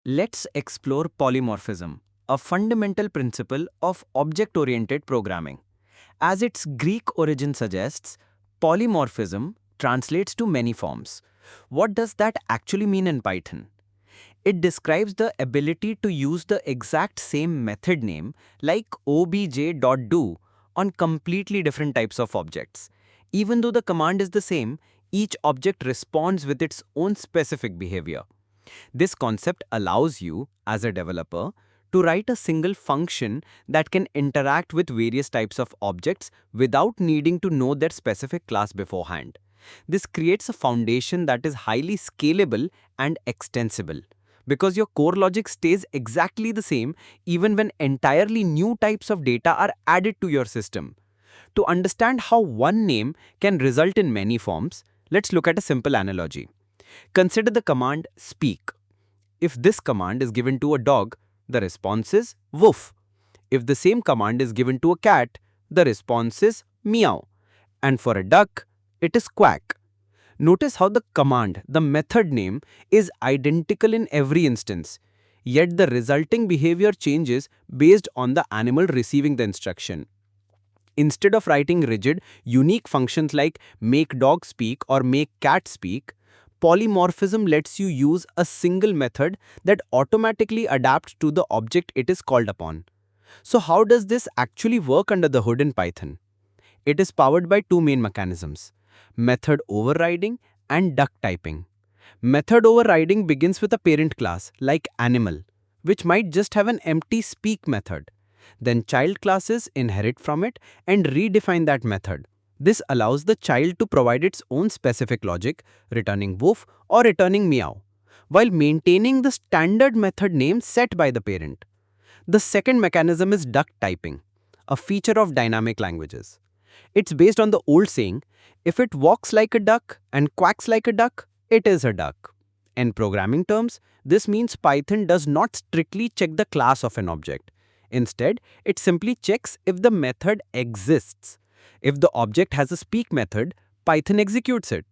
Let's explore polymorphism, a fundamental principle of object-oriented programming. As its Greek origin suggests, polymorphism translates to many forms. What does that actually mean in Python? It describes the ability to use the exact same method name, like obj.do, on completely different types of objects. Even though the command is the same, each object responds with its own specific behavior. This concept allows you, as a developer, to write a single function that can interact with various types of objects without needing to know their specific class beforehand. This creates a foundation that is highly scalable and extensible, because your core logic stays exactly the same even when entirely new types of data are added to your system. To understand how one name can result in many forms, let's look at a simple analogy. Consider the command speak. If this command is given to a dog, the response is woof. If the same command is given to a cat, the response is meow. And for a duck, it is quack. Notice how the command, the method name, is identical in every instance, yet the resulting behavior changes based on the animal receiving the instruction. Instead of writing rigid, unique functions like make dog speak or make cat speak, polymorphism lets you use a single method that automatically adapts to the object it is called upon. So how does this actually work under the hood in Python? It is powered by two main mechanisms: method overriding and duck typing. Method overriding begins with a parent class, like animal, which might just have an empty speak method. Then child classes inherit from it and redefine that method. This allows the child to provide its own specific logic, returning woof or returning meow, while maintaining the standard method name set by the parent. The second mechanism is duck typing, a feature of dynamic languages. It's based on the old saying, if it walks like a duck and quacks like a duck, it is a duck. In programming terms, this means Python does not strictly check the class of an object. Instead, it simply checks if the method exists. If the object has a speak method, Python executes it.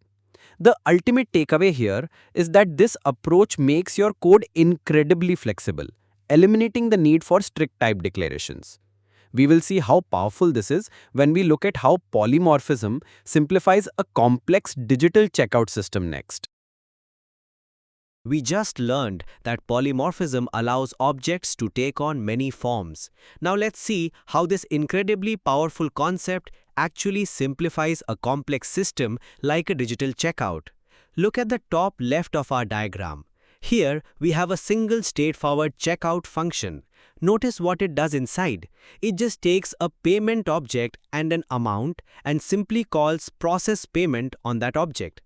The ultimate takeaway here is that this approach makes your code incredibly flexible, eliminating the need for strict type declarations. We will see how powerful this is when we look at how polymorphism simplifies a complex digital checkout system next. We just learned that polymorphism allows objects to take on many forms. Now let's see how this incredibly powerful concept actually simplifies a complex system like a digital checkout. Look at the top left of our diagram. Here we have a single straightforward checkout function. Notice what it does inside. It just takes a payment object and an amount and simply calls process payment on that object.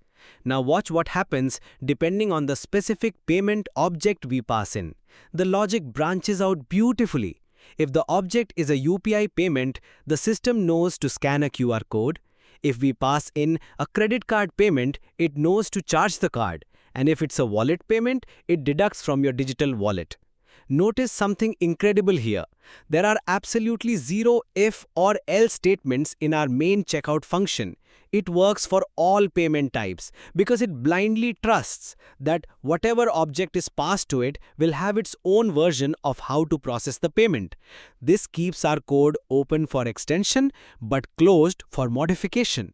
Now watch what happens depending on the specific payment object we pass in. The logic branches out beautifully. If the object is a UPI payment, the system knows to scan a QR code. If we pass in a credit card payment, it knows to charge the card. And if it's a wallet payment, it deducts from your digital wallet. Notice something incredible here. There are absolutely zero if or else statements in our main checkout function. It works for all payment types because it blindly trusts that whatever object is passed to it will have its own version of how to process the payment. This keeps our code open for extension but closed for modification.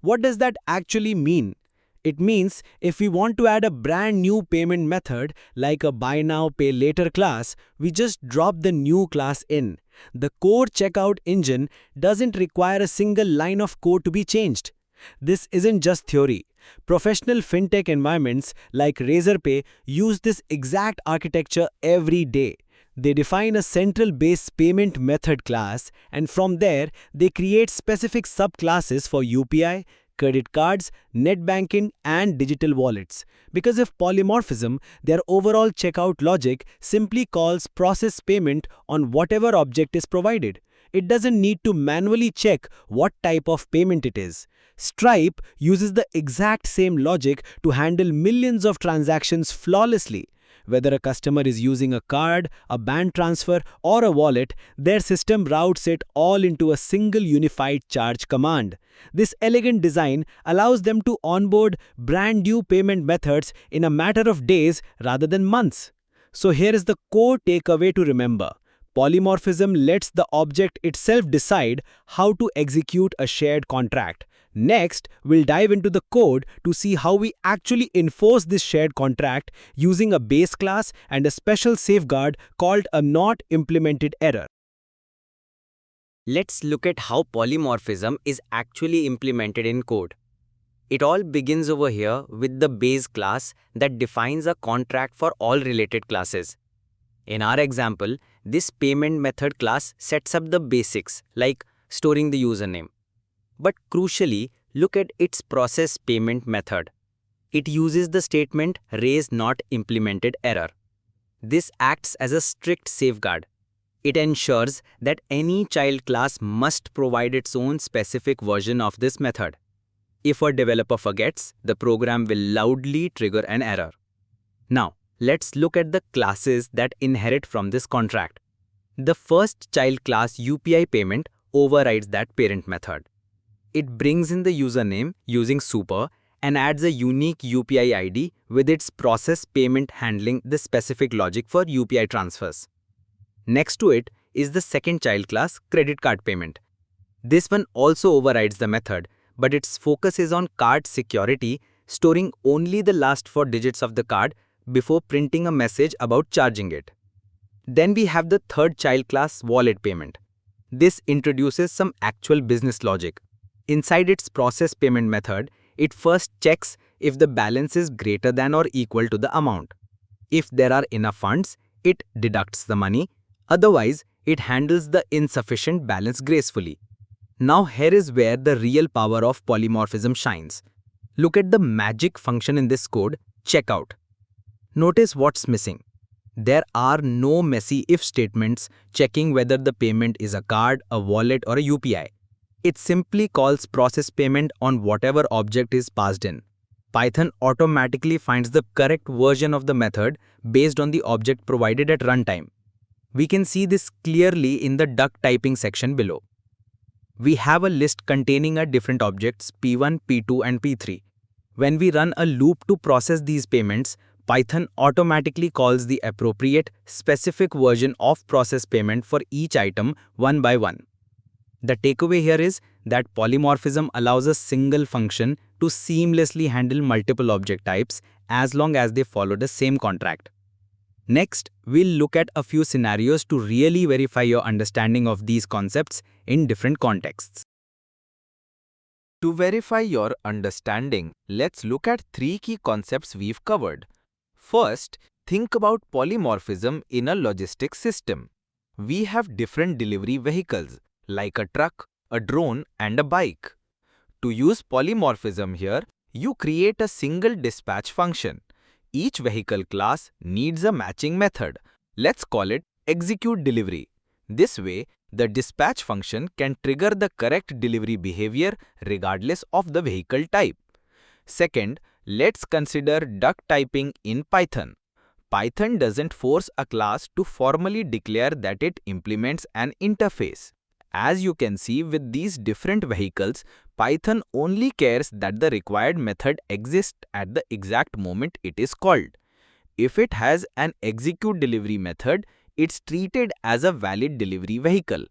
What does that actually mean? It means if we want to add a brand new payment method like a buy now pay later class, we just drop the new class in. The core checkout engine doesn't require a single line of code to be changed. This isn't just theory. Professional FinTech environments like Razorpay use this exact architecture every day. They define a central base payment method class, and from there they create specific subclasses for UPI, credit cards, net banking, and digital wallets. Because of polymorphism, their overall checkout logic simply calls process payment on whatever object is provided. It doesn't need to manually check what type of payment it is. Stripe uses the exact same logic to handle millions of transactions flawlessly. Whether a customer is using a card, a bank transfer, or a wallet, their system routes it all into a single unified charge command. This elegant design allows them to onboard brand new payment methods in a matter of days rather than months. So here is the core takeaway to remember. Polymorphism lets the object itself decide how to execute a shared contract. Next, we'll dive into the code to see how we actually enforce this shared contract using a base class and a special safeguard called a not implemented error. Let's look at how polymorphism is actually implemented in code. It all begins over here with the base class that defines a contract for all related classes. In our example, this payment method class sets up the basics like storing the username. But crucially, look at its process payment method. It uses the statement raise not implemented error. This acts as a strict safeguard. It ensures that any child class must provide its own specific version of this method. If a developer forgets, the program will loudly trigger an error. Now, let's look at the classes that inherit from this contract. The first child class UPI payment overrides that parent method. It brings in the username using super and adds a unique UPI ID with its process payment handling the specific logic for UPI transfers. Next to it is the second child class credit card payment. This one also overrides the method, but its focus is on card security, storing only the last 4 digits of the card before printing a message about charging it. Then we have the third child class wallet payment. This introduces some actual business logic. Inside its process payment method, it first checks if the balance is greater than or equal to the amount. If there are enough funds, it deducts the money. Otherwise, it handles the insufficient balance gracefully. Now here is where the real power of polymorphism shines. Look at the magic function in this code, checkout. Notice what's missing. There are no messy if statements checking whether the payment is a card, a wallet, or a UPI. It simply calls process payment on whatever object is passed in. Python automatically finds the correct version of the method based on the object provided at runtime. We can see this clearly in the duck typing section below. We have a list containing our different objects P1, P2, and P3. When we run a loop to process these payments, Python automatically calls the appropriate, specific version of process payment for each item one by one. The takeaway here is that polymorphism allows a single function to seamlessly handle multiple object types as long as they follow the same contract. Next, we'll look at a few scenarios to really verify your understanding of these concepts in different contexts. To verify your understanding, let's look at 3 key concepts we've covered. First, think about polymorphism in a logistics system. We have different delivery vehicles, like a truck, a drone, and a bike. To use polymorphism here, you create a single dispatch function. Each vehicle class needs a matching method. Let's call it execute delivery. This way, the dispatch function can trigger the correct delivery behavior regardless of the vehicle type. Second, let's consider duck typing in Python. Python doesn't force a class to formally declare that it implements an interface. As you can see with these different vehicles, Python only cares that the required method exists at the exact moment it is called. If it has an execute delivery method, it's treated as a valid delivery vehicle.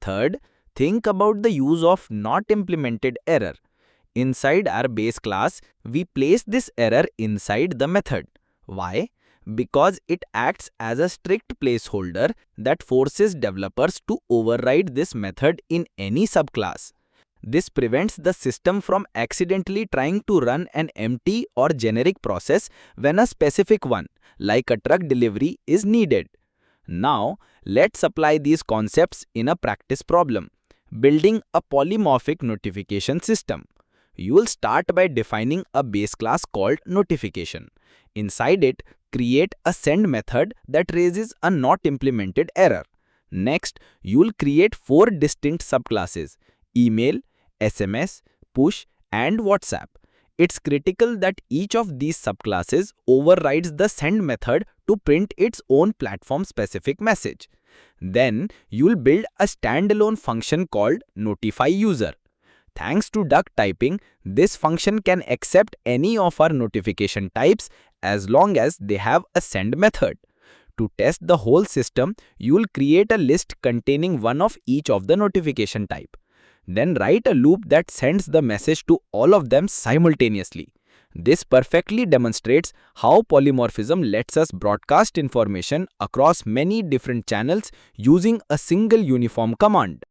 Third, think about the use of not implemented error. Inside our base class, we place this error inside the method. Why? Because it acts as a strict placeholder that forces developers to override this method in any subclass. This prevents the system from accidentally trying to run an empty or generic process when a specific one, like a truck delivery, is needed. Now, let's apply these concepts in a practice problem, building a polymorphic notification system. You will start by defining a base class called notification. Inside it, create a send method that raises a not implemented error. Next, you'll create 4 distinct subclasses: email, SMS, push, and WhatsApp. It's critical that each of these subclasses overrides the send method to print its own platform-specific message. Then, you'll build a standalone function called notify user. Thanks to duck typing, this function can accept any of our notification types as long as they have a send method. To test the whole system, you'll create a list containing one of each of the notification type. Then write a loop that sends the message to all of them simultaneously. This perfectly demonstrates how polymorphism lets us broadcast information across many different channels using a single uniform command.